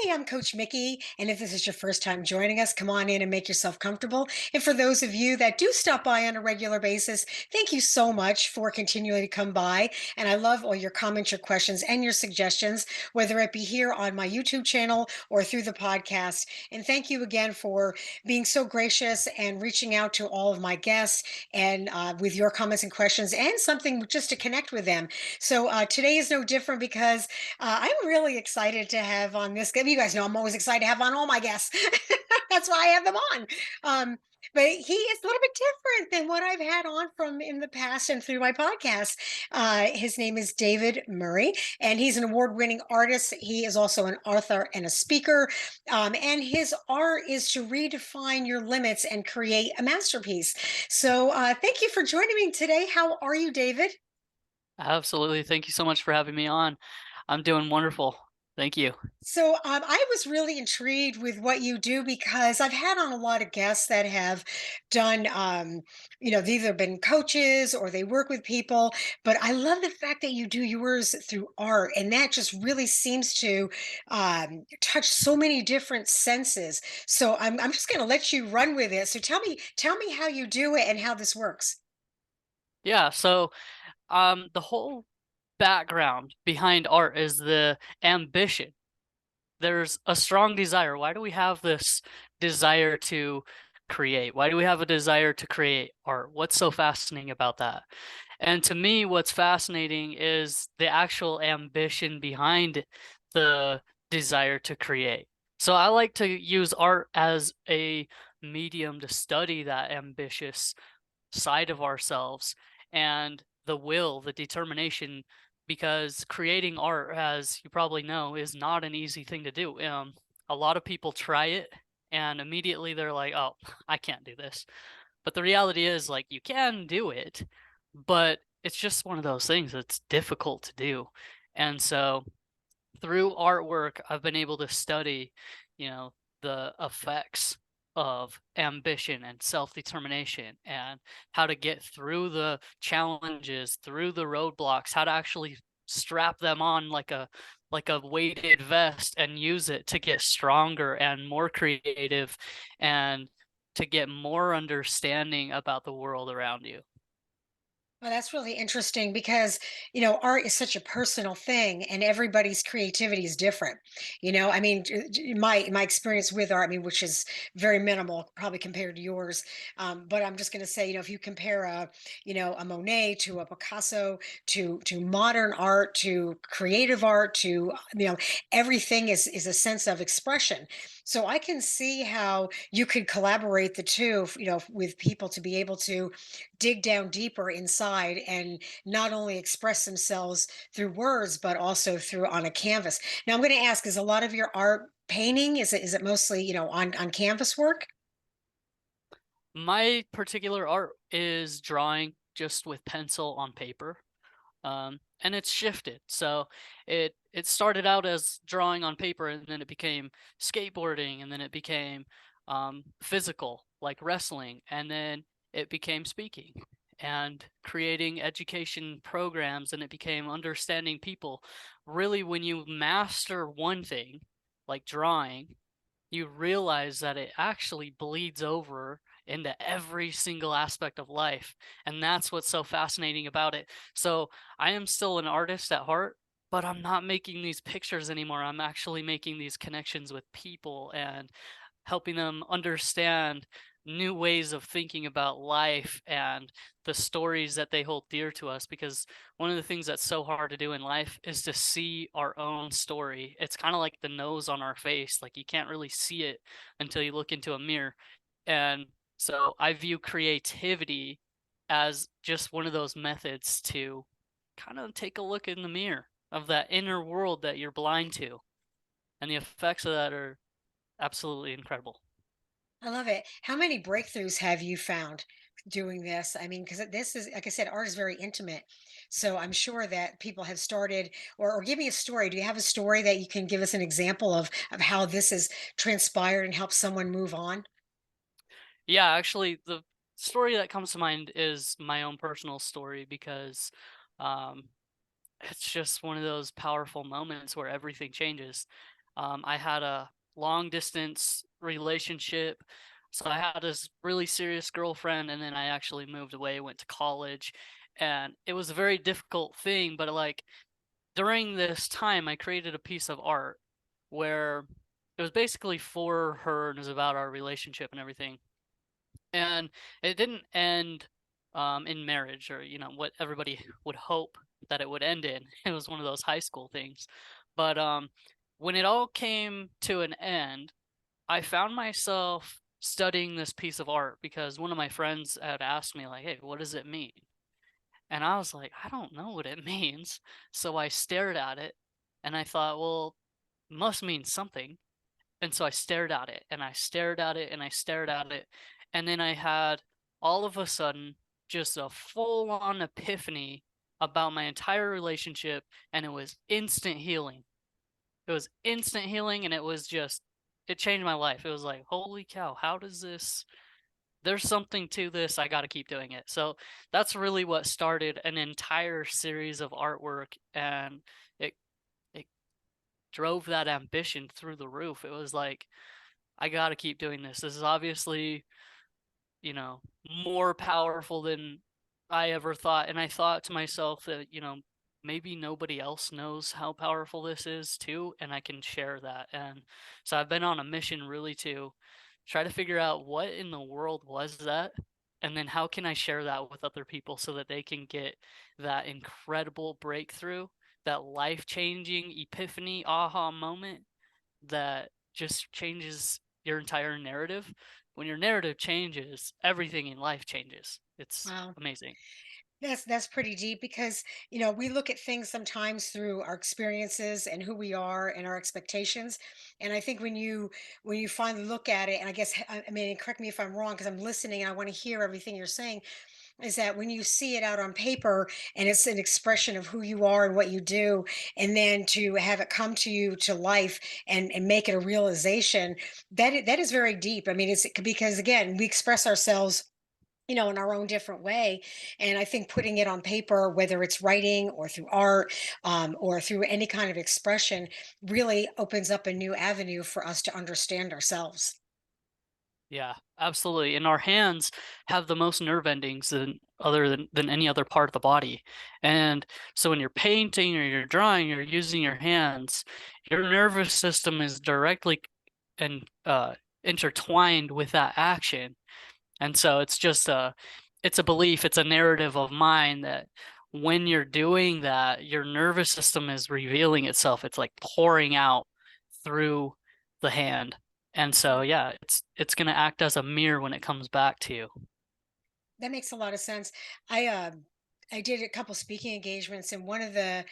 Hey, I'm Coach Mikki, and if this is your first time joining us, come on in and make yourself comfortable. And for those of you that do stop by on a regular basis, thank you so much for continuing to come by. And I love all your comments, your questions, and your suggestions, whether it be here on my YouTube channel or through the podcast. And thank you again for being so gracious and reaching out to all of my guests and with your comments and questions and something just to connect with them. So today is no different because I'm really excited to have on this. You guys know I'm always excited to have on all my guests. That's why I have them on. Um, but he is a little bit different than what I've had on from in the past and through my podcast. His name is David Murray, and he's an award-winning artist. He is also an author and a speaker. And his art is to redefine your limits and create a masterpiece. So, thank you for joining me today. How are you, David? Absolutely. Thank you so much for having me on. I'm doing wonderful. Thank you. So I was really intrigued with what you do because I've had on a lot of guests that have done, they've either been coaches or they work with people. But I love the fact that you do yours through art, and that just really seems to touch so many different senses. So I'm just going to let you run with it. So tell me how you do it and how this works. Yeah, the whole background behind art is the ambition. There's a strong desire. Why do we have this desire to create? Why do we have a desire to create art? What's so fascinating about that? And to me, what's fascinating is the actual ambition behind the desire to create. So I like to use art as a medium to study that ambitious side of ourselves and the will, the determination, because creating art, as you probably know, is not an easy thing to do. A lot of people try it and immediately they're like, oh, I can't do this. But the reality is, like, you can do it, but it's just one of those things that's difficult to do. And so through artwork, I've been able to study, the effects of ambition and self-determination and how to get through the challenges, through the roadblocks, how to actually strap them on like a weighted vest and use it to get stronger and more creative and to get more understanding about the world around you. Well, that's really interesting because, art is such a personal thing and everybody's creativity is different. I mean, my experience with art, I mean, which is very minimal, probably compared to yours. But I'm just going to say, if you compare a Monet to a Picasso to modern art to creative art to, everything is a sense of expression. So I can see how you could collaborate the two, with people to be able to dig down deeper inside and not only express themselves through words but also through on a canvas. Now I'm going to ask, is a lot of your art painting? Is it mostly, on canvas work? My particular art is drawing just with pencil on paper. And it's shifted. So it started out as drawing on paper, and then it became skateboarding, and then it became physical, like wrestling, and then it became speaking and creating education programs, and it became understanding people. Really, when you master one thing, like drawing, you realize that it actually bleeds over into every single aspect of life. And that's what's so fascinating about it. So I am still an artist at heart, but I'm not making these pictures anymore. I'm actually making these connections with people and helping them understand new ways of thinking about life and the stories that they hold dear to us, because one of the things that's so hard to do in life is to see our own story. It's kind of like the nose on our face, like you can't really see it until you look into a mirror. And so I view creativity as just one of those methods to kind of take a look in the mirror of that inner world that you're blind to, and the effects of that are absolutely incredible. I love it. How many breakthroughs have you found doing this? I mean, because this is, like I said, art is very intimate. So I'm sure that people have started, or give me a story. Do you have a story that you can give us an example of how this has transpired and helped someone move on? Yeah, actually, the story that comes to mind is my own personal story, because um, it's just one of those powerful moments where everything changes. I had a long distance relationship. So I had this really serious girlfriend, and then I actually moved away, went to college, and it was a very difficult thing. But like during this time, I created a piece of art where it was basically for her and it was about our relationship and everything. And it didn't end in marriage or, what everybody would hope that it would end in. It was one of those high school things. But when it all came to an end, I found myself studying this piece of art because one of my friends had asked me, like, hey, what does it mean? And I was like, I don't know what it means. So I stared at it and I thought, well, it must mean something. And so I stared at it and I stared at it and I stared at it. And then I had all of a sudden just a full on epiphany about my entire relationship. And it was instant healing. It was instant healing. And it was just, it changed my life. It was like, holy cow, how does this there's something to this, I gotta keep doing it. So that's really what started an entire series of artwork, and it it drove that ambition through the roof. It was like, I gotta keep doing this. This is obviously, more powerful than I ever thought. And I thought to myself that, maybe nobody else knows how powerful this is too, and I can share that. And so I've been on a mission really to try to figure out what in the world was that, and then how can I share that with other people so that they can get that incredible breakthrough, that life changing epiphany, aha moment that just changes your entire narrative. When your narrative changes, everything in life changes. It's Wow. amazing. That's pretty deep because, we look at things sometimes through our experiences and who we are and our expectations. And I think when you finally look at it, and I guess I mean, correct me if I'm wrong because I'm listening and I want to hear everything you're saying, is that when you see it out on paper and it's an expression of who you are and what you do, and then to have it come to you to life and make it a realization, that is very deep. I mean, it's because again, we express ourselves in our own different way. And I think putting it on paper, whether it's writing or through art, or through any kind of expression, really opens up a new avenue for us to understand ourselves. Yeah, absolutely. And our hands have the most nerve endings than any other part of the body. And so when you're painting or you're drawing, you're using your hands, your nervous system is directly and intertwined with that action. And so it's a belief, it's a narrative of mine that when you're doing that, your nervous system is revealing itself. It's like pouring out through the hand. And so yeah, it's gonna act as a mirror when it comes back to you. That makes a lot of sense. I did a couple speaking engagements, and one of the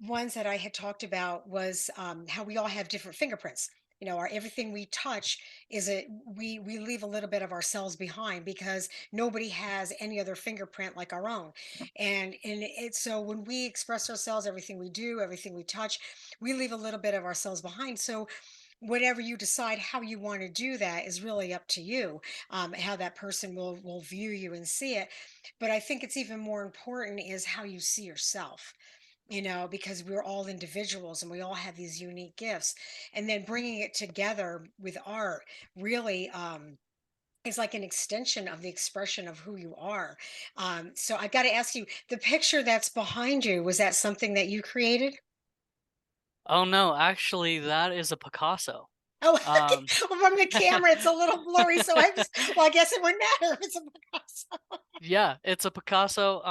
ones that I had talked about was how we all have different fingerprints. Our everything we touch is we leave a little bit of ourselves behind because nobody has any other fingerprint like our own. And it's so when we express ourselves, everything we do, everything we touch, we leave a little bit of ourselves behind. So whatever you decide how you want to do that is really up to you, how that person will view you and see it. But I think it's even more important is how you see yourself, because we're all individuals and we all have these unique gifts. And then bringing it together with art really is like an extension of the expression of who you are. So I got to ask you, the picture that's behind you, was that something that you created? Oh no, actually that is a Picasso. Oh, okay. Um Well, from the camera, it's a little blurry. So well, I guess it wouldn't matter if it's a Picasso. yeah, it's a Picasso.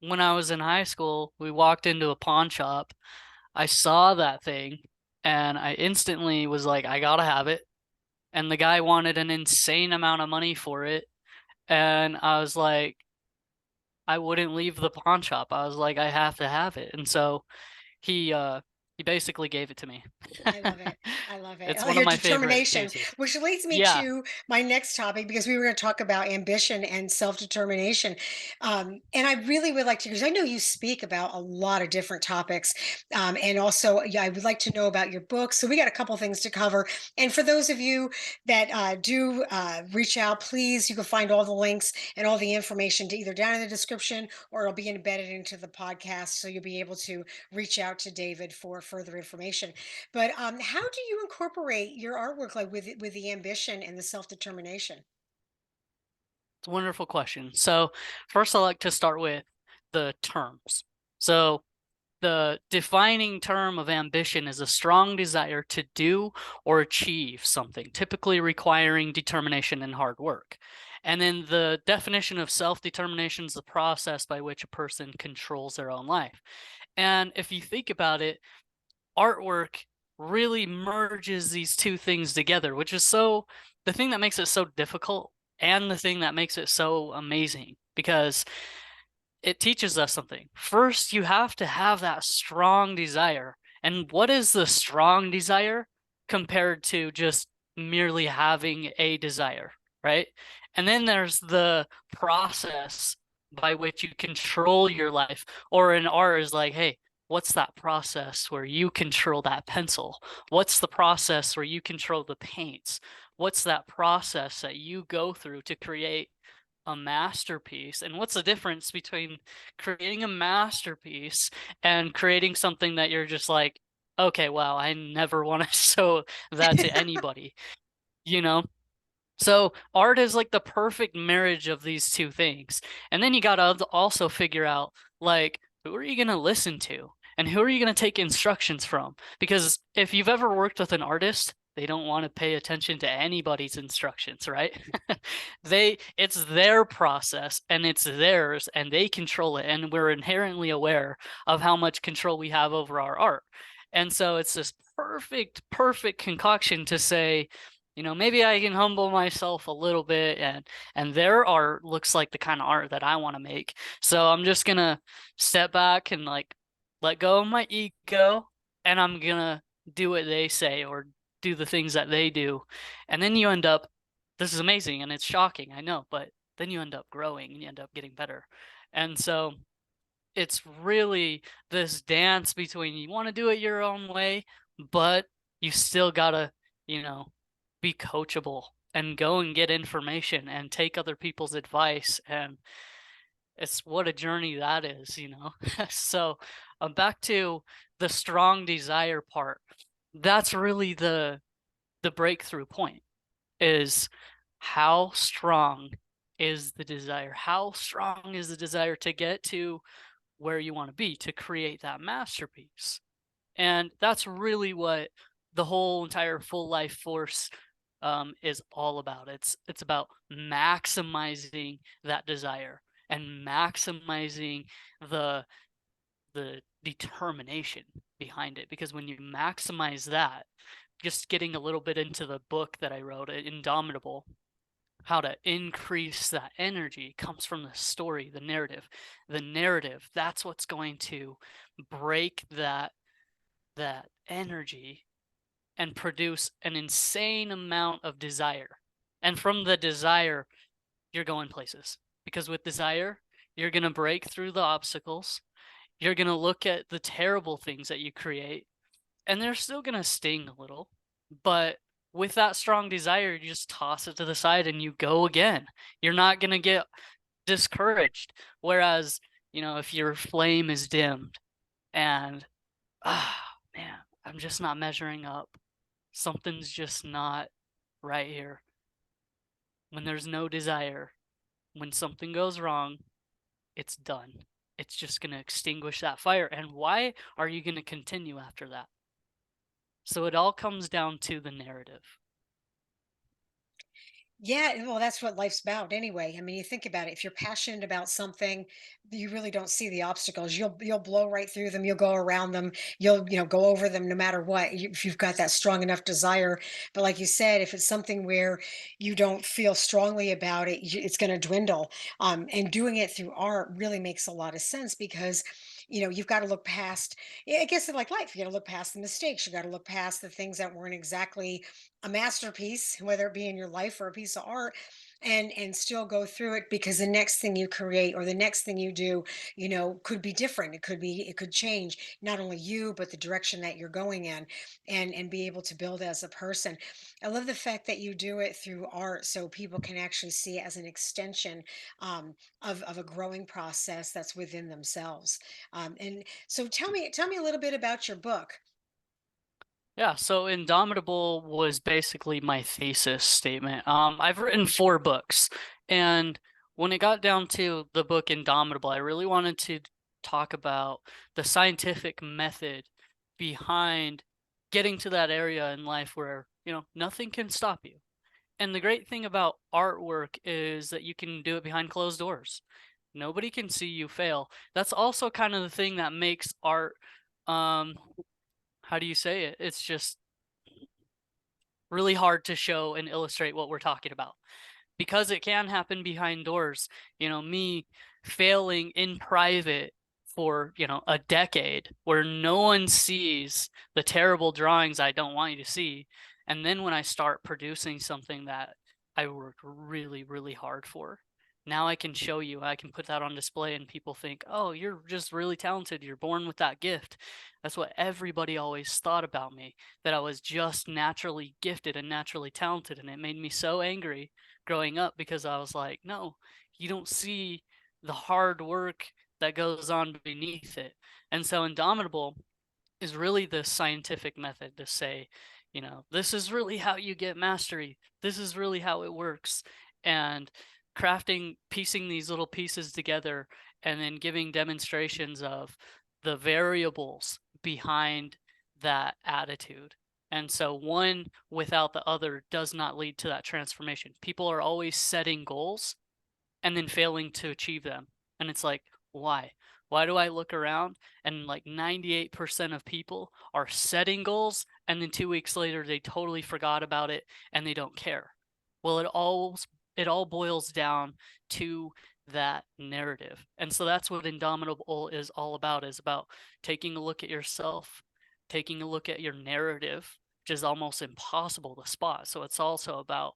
When I was in high school, we walked into a pawn shop. I saw that thing and I instantly was like, I gotta have it. And the guy wanted an insane amount of money for it. And I was like, I wouldn't leave the pawn shop. I was like, I have to have it. And so he uh he basically gave it to me. I love it. I love it. It's Oh, one of your my favorite determination, pieces. which leads me Yeah. to my next topic because we were going to talk about ambition and self determination. And I really would like to, because I know you speak about a lot of different topics. And also, yeah, I would like to know about your books. So we got a couple things to cover. And for those of you that do reach out, please, you can find all the links and all the information to either down in the description or it'll be embedded into the podcast. So you'll be able to reach out to David for further information. But how do you incorporate your artwork, like with the ambition and the self determination? It's a wonderful question. So, first, I like to start with the terms. So, the defining term of ambition is a strong desire to do or achieve something, typically requiring determination and hard work. And then the definition of self determination is the process by which a person controls their own life. And if you think about it, artwork really merges these two things together, which is so the thing that makes it so difficult and the thing that makes it so amazing because it teaches us something. First, you have to have that strong desire. And what is the strong desire compared to just merely having a desire, right? And then there's the process by which you control your life. Or in art is like, hey, what's that process where you control that pencil? What's the process where you control the paints? What's that process that you go through to create a masterpiece? And what's the difference between creating a masterpiece and creating something that you're just like, okay, wow, I never want to show that to anybody, you know? So art is like the perfect marriage of these two things. And then you got to also figure out like who are you going to listen to and who are you going to take instructions from? Because if you've ever worked with an artist, they don't want to pay attention to anybody's instructions, right? It's their process and it's theirs and they control it and we're inherently aware of how much control we have over our art. And so it's this perfect concoction to say, maybe I can humble myself a little bit and their art looks like the kind of art that I want to make. So I'm just gonna step back and like let go of my ego and I'm gonna do what they say or do the things that they do. And then you end up, this is amazing and it's shocking, I know, but then you end up growing and you end up getting better. And so it's really this dance between you want to do it your own way, but you still gotta, you know, be coachable and go and get information and take other people's advice. And it's what a journey that is. So back to the strong desire part. That's really the breakthrough point is how strong is the desire? How strong is the desire to get to where you want to be to create that masterpiece? And that's really what the whole entire full life force is all about. It's about maximizing that desire and maximizing the the determination behind it. Because when you maximize that, just getting a little bit into the book that I wrote, Indomitable, how to increase that energy comes from the story, the narrative. The narrative, that's what's going to break that energy and produce an insane amount of desire. And from the desire, you're going places. Because with desire, you're going to break through the obstacles. You're going to look at the terrible things that you create, and they're still going to sting a little. But with that strong desire, you just toss it to the side and you go again. You're not going to get discouraged. Whereas, if your flame is dimmed and, man, I'm just not measuring up. Something's just not right here. When there's no desire, when something goes wrong, it's done. It's just going to extinguish that fire. And why are you going to continue after that? So it all comes down to the narrative. Yeah, well, that's what life's about anyway. I mean, you think about it. If you're passionate about something, you really don't see the obstacles. You'll blow right through them. You'll go around them. You'll go over them no matter what. If you've got that strong enough desire. But like you said, if it's something where you don't feel strongly about it, it's going to dwindle. And doing it through art really makes a lot of sense because you've got to look past. I guess it's like life. You got to look past the mistakes. You got to look past the things that weren't exactly a masterpiece, whether it be in your life or a piece of art, and still go through it because the next thing you create or the next thing you do, could be different. It could change not only you but the direction that you're going in, and be able to build as a person. I love the fact that you do it through art so people can actually see it as an extension of a growing process that's within themselves. And so tell me a little bit about your book. Yeah, so Indomitable was basically my thesis statement. I've written 4 books, and when it got down to the book Indomitable, I really wanted to talk about the scientific method behind getting to that area in life where, nothing can stop you. And the great thing about artwork is that you can do it behind closed doors. Nobody can see you fail. That's also kind of the thing that makes art, um, how do you say it? It's just really hard to show and illustrate what we're talking about because it can happen behind doors. Me failing in private for, a decade where no one sees the terrible drawings I don't want you to see. And then when I start producing something that I worked really, really hard for, now I can show you, I can put that on display, and people think, oh, you're just really talented. You're born with that gift. That's what everybody always thought about me, that I was just naturally gifted and naturally talented. And it made me so angry growing up because I was like, no, you don't see the hard work that goes on beneath it. And so Indomitable is really the scientific method to say, this is really how you get mastery. This is really how it works. And piecing these little pieces together and then giving demonstrations of the variables behind that attitude. And so one without the other does not lead to that transformation. People are always setting goals and then failing to achieve them. And it's like, why? Why do I look around and like 98% of people are setting goals and then 2 weeks later they totally forgot about it and they don't care? Well, it all boils down to that narrative. And so that's what Indomitable is all about, is about taking a look at yourself, taking a look at your narrative, which is almost impossible to spot. So it's also about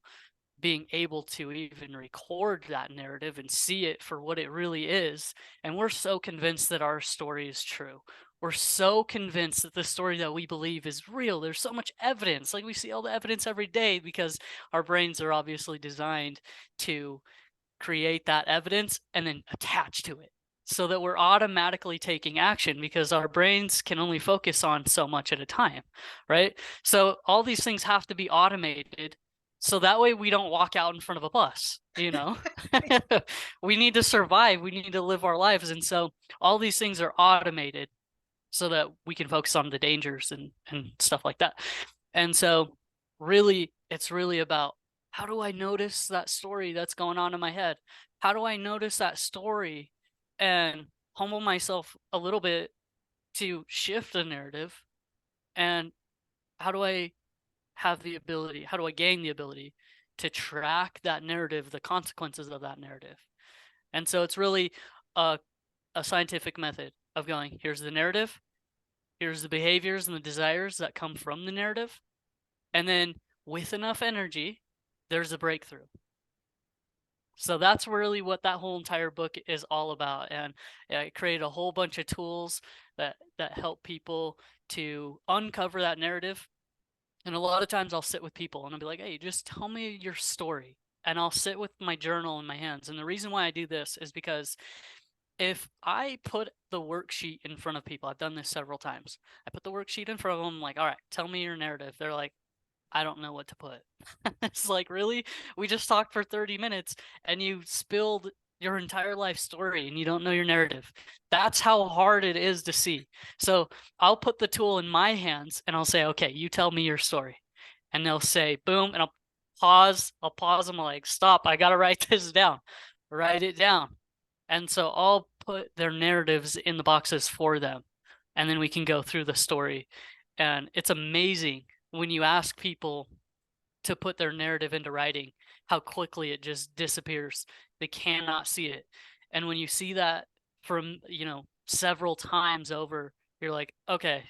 being able to even record that narrative and see it for what it really is. And we're so convinced that our story is true. We're so convinced that the story that we believe is real. There's so much evidence. Like we see all the evidence every day because our brains are obviously designed to create that evidence and then attach to it so that we're automatically taking action because our brains can only focus on so much at a time, right? So all these things have to be automated so that way we don't walk out in front of a bus, you know? We need to survive, we need to live our lives, and so all these things are automated so that we can focus on the dangers and stuff like that. And so really it's really about, how do I notice that story that's going on in my head? How do I notice that story and humble myself a little bit to shift the narrative? And how do I how do I gain the ability to track that narrative, the consequences of that narrative? And so it's really a, a scientific method of going, here's the narrative, here's the behaviors and the desires that come from the narrative. And then with enough energy, there's a breakthrough. So that's really what that whole entire book is all about. And I created a whole bunch of tools that help people to uncover that narrative. And a lot of times I'll sit with people and I'll be like, hey, just tell me your story. And I'll sit with my journal in my hands. And the reason why I do this is because if I put the worksheet in front of people, I've done this several times. I put the worksheet in front of them, like, all right, tell me your narrative. They're like, I don't know what to put. It's like, really? We just talked for 30 minutes and you spilled your entire life story and you don't know your narrative. That's how hard it is to see. So I'll put the tool in my hands and I'll say, okay, you tell me your story. And they'll say, boom, and I'll pause. I'll pause. I'm like, stop. I got to write this down. Write it down. And so I'll put their narratives in the boxes for them. And then we can go through the story. And it's amazing when you ask people to put their narrative into writing, how quickly it just disappears. They cannot see it. And when you see that from, several times over, you're like, okay,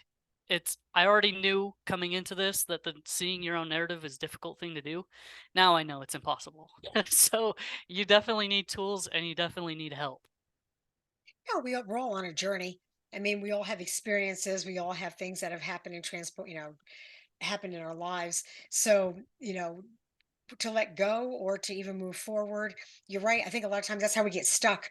I already knew coming into this that the seeing your own narrative is a difficult thing to do. Now I know it's impossible. So you definitely need tools and you definitely need help. Yeah, we're all on a journey. I mean, we all have experiences. We all have things that have happened in transport, happened in our lives. So, to let go or to even move forward. You're right. I think a lot of times that's how we get stuck.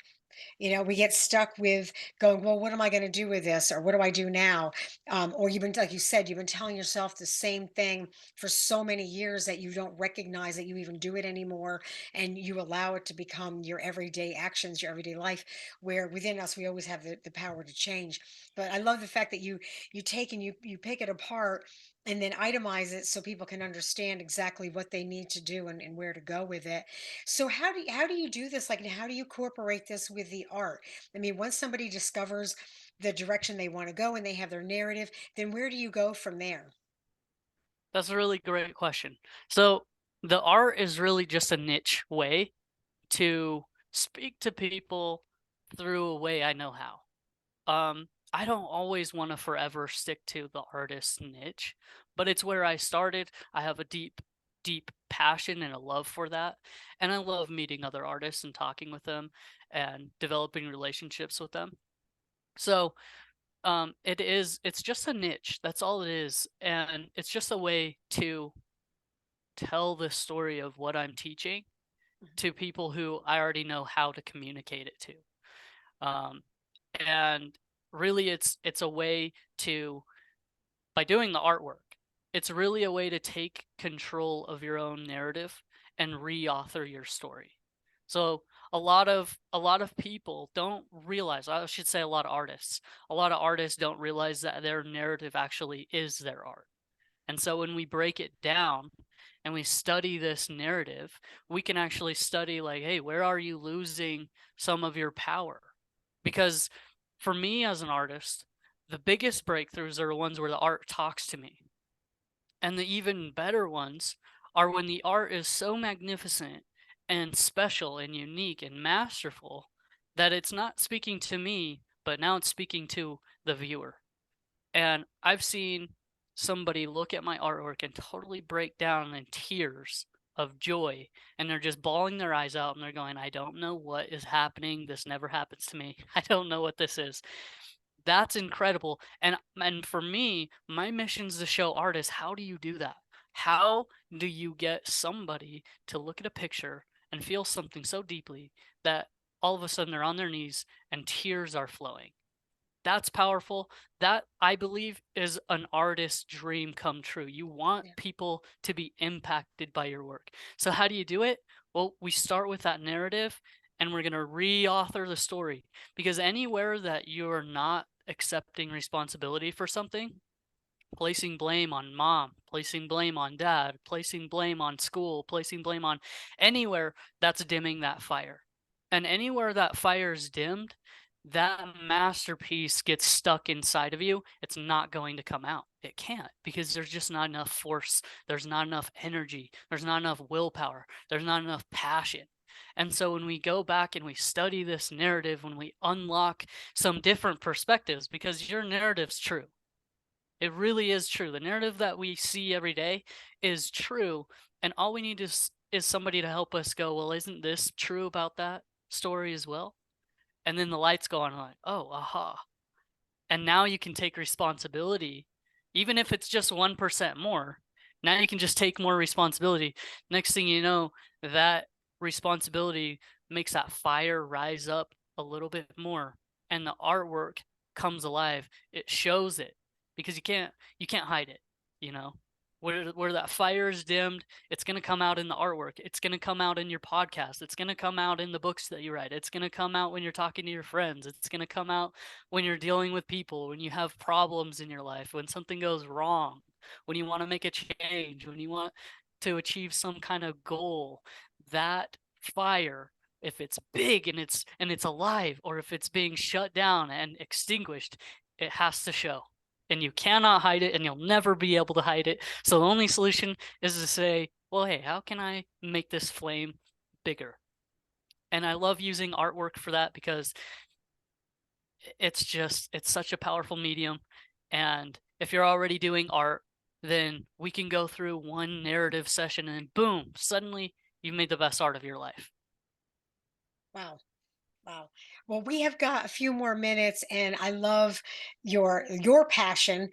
We get stuck with going, well, what am I going to do with this? Or what do I do now? Or you've been, like you said, you've been telling yourself the same thing for so many years that you don't recognize that you even do it anymore. And you allow it to become your everyday actions, your everyday life, where within us, we always have the power to change. But I love the fact that you take and you pick it apart and then itemize it so people can understand exactly what they need to do and where to go with it. So how do you do this? Like, and how do you incorporate this with the art? I mean, once somebody discovers the direction they want to go and they have their narrative, then where do you go from there? That's a really great question. So the art is really just a niche way to speak to people through a way I know how. I don't always want to forever stick to the artist niche, but it's where I started. I have a deep passion and a love for that. And I love meeting other artists and talking with them and developing relationships with them. So, it's just a niche. That's all it is. And it's just a way to tell the story of what I'm teaching Mhm. to people who I already know how to communicate it to. Um, and really it's a way to, by doing the artwork, it's really a way to take control of your own narrative and re-author your story. So a lot of people don't realize, I should say a lot of artists don't realize that their narrative actually is their art. And so when we break it down and we study this narrative, we can actually study, like, hey, where are you losing some of your power? Because for me as an artist, the biggest breakthroughs are the ones where the art talks to me. And the even better ones are when the art is so magnificent and special and unique and masterful that it's not speaking to me, but now it's speaking to the viewer. And I've seen somebody look at my artwork and totally break down in tears of joy, and they're just bawling their eyes out and they're going, I don't know what is happening. This never happens to me. I don't know what this is. That's incredible. And for me, my mission is to show artists, how do you do that? How do you get somebody to look at a picture and feel something so deeply that all of a sudden they're on their knees and tears are flowing? That's powerful. That, I believe, is an artist's dream come true. You want Yeah. people to be impacted by your work. So how do you do it? Well, we start with that narrative and we're going to re-author the story, because anywhere that you're not accepting responsibility for something, placing blame on mom, placing blame on dad, placing blame on school, placing blame on anywhere, that's dimming that fire. And anywhere that fire is dimmed, that masterpiece gets stuck inside of you. It's not going to come out. It can't, because there's just not enough force. There's not enough energy. There's not enough willpower. There's not enough passion. And so when we go back and we study this narrative, when we unlock some different perspectives, because your narrative's true, it really is true. The narrative that we see every day is true, and all we need is somebody to help us go, well, isn't this true about that story as well? And then the lights go on, like, oh, aha. And now you can take responsibility, even if it's just 1% more. Now you can just take more responsibility. Next thing you know, that responsibility makes that fire rise up a little bit more, and the artwork comes alive. It shows it, because you can't hide it, you know. Where that fire is dimmed, it's going to come out in the artwork. It's going to come out in your podcast. It's going to come out in the books that you write. It's going to come out when you're talking to your friends. It's going to come out when you're dealing with people, when you have problems in your life, when something goes wrong, when you want to make a change, when you want to achieve some kind of goal. That fire, if it's big and it's alive, or if it's being shut down and extinguished, it has to show. And you cannot hide it, and you'll never be able to hide it. So the only solution is to say, well, hey, how can I make this flame bigger? And I love using artwork for that, because it's such a powerful medium. And if you're already doing art, then we can go through one narrative session and then boom, suddenly you've made the best art of your life. Wow. Wow. Well, we have got a few more minutes, and I love your passion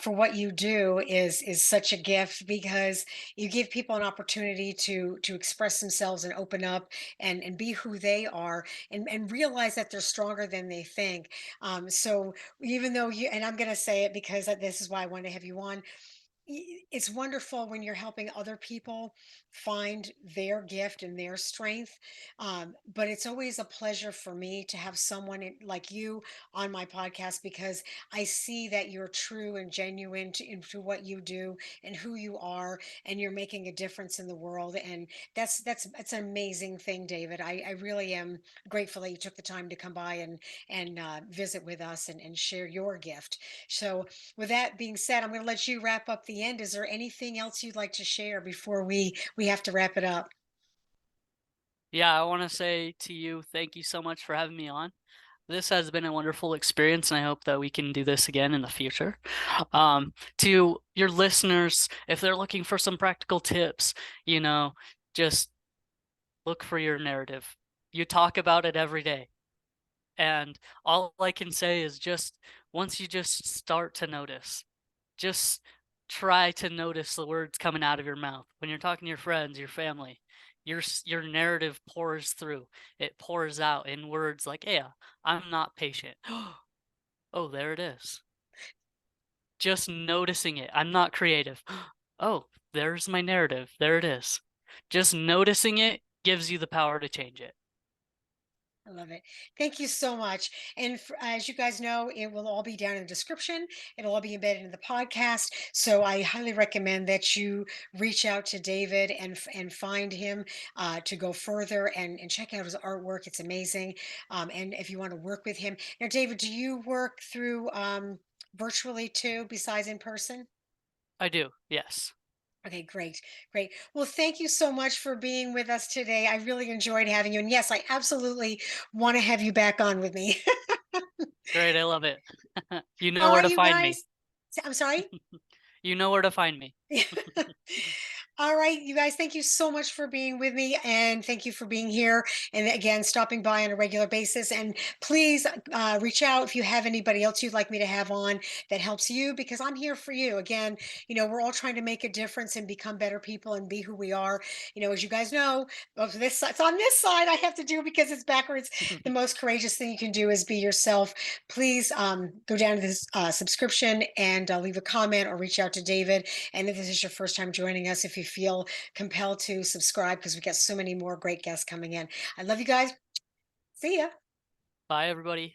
for what you do is such a gift because you give people an opportunity to express themselves and open up and be who they are and realize that they're stronger than they think. So even though you and I'm going to say it because this is why I want to have you on. It's wonderful when you're helping other people find their gift and their strength. But it's always a pleasure for me to have someone like you on my podcast because I see that you're true and genuine into what you do and who you are, and you're making a difference in the world. And that's an amazing thing, David. I really am grateful that you took the time to come by and visit with us and share your gift. So with that being said, I'm going to let you wrap up the end. Is there anything else you'd like to share before we have to wrap it up? Yeah, I want to say to you, thank you so much for having me on. This has been a wonderful experience, and I hope that we can do this again in the future. To your listeners, if they're looking for some practical tips, you know, just look for your narrative. You talk about it every day. And all I can say is just once you just start to notice, just try to notice the words coming out of your mouth. When you're talking to your friends, your family, your narrative pours through. It pours out in words like, "Yeah, I'm not patient." Oh, there it is. Just noticing it. I'm not creative. Oh, there's my narrative. There it is. Just noticing it gives you the power to change it. I love it. Thank you so much. And as you guys know, it will all be down in the description. It'll all be embedded in the podcast. So I highly recommend that you reach out to David and find him to go further and check out his artwork. It's amazing. And if you want to work with him. Now, David, do you work through virtually too, besides in person? I do. Yes. Okay, great, great. Well, thank you so much for being with us today. I really enjoyed having you. And yes, I absolutely want to have you back on with me. Great. I love it. You know All where right, to you find me. guys. I'm sorry. You know where to find me. All right, you guys, thank you so much for being with me and thank you for being here. And again, stopping by on a regular basis. And please reach out if you have anybody else you'd like me to have on that helps you because I'm here for you. Again, we're all trying to make a difference and become better people and be who we are. As you guys know, it's on this side I have to do because it's backwards. The most courageous thing you can do is be yourself. Please go down to this subscription and leave a comment or reach out to David. And if this is your first time joining us, if you feel compelled to subscribe, because we got so many more great guests coming in. I love you guys. See ya. Bye, everybody.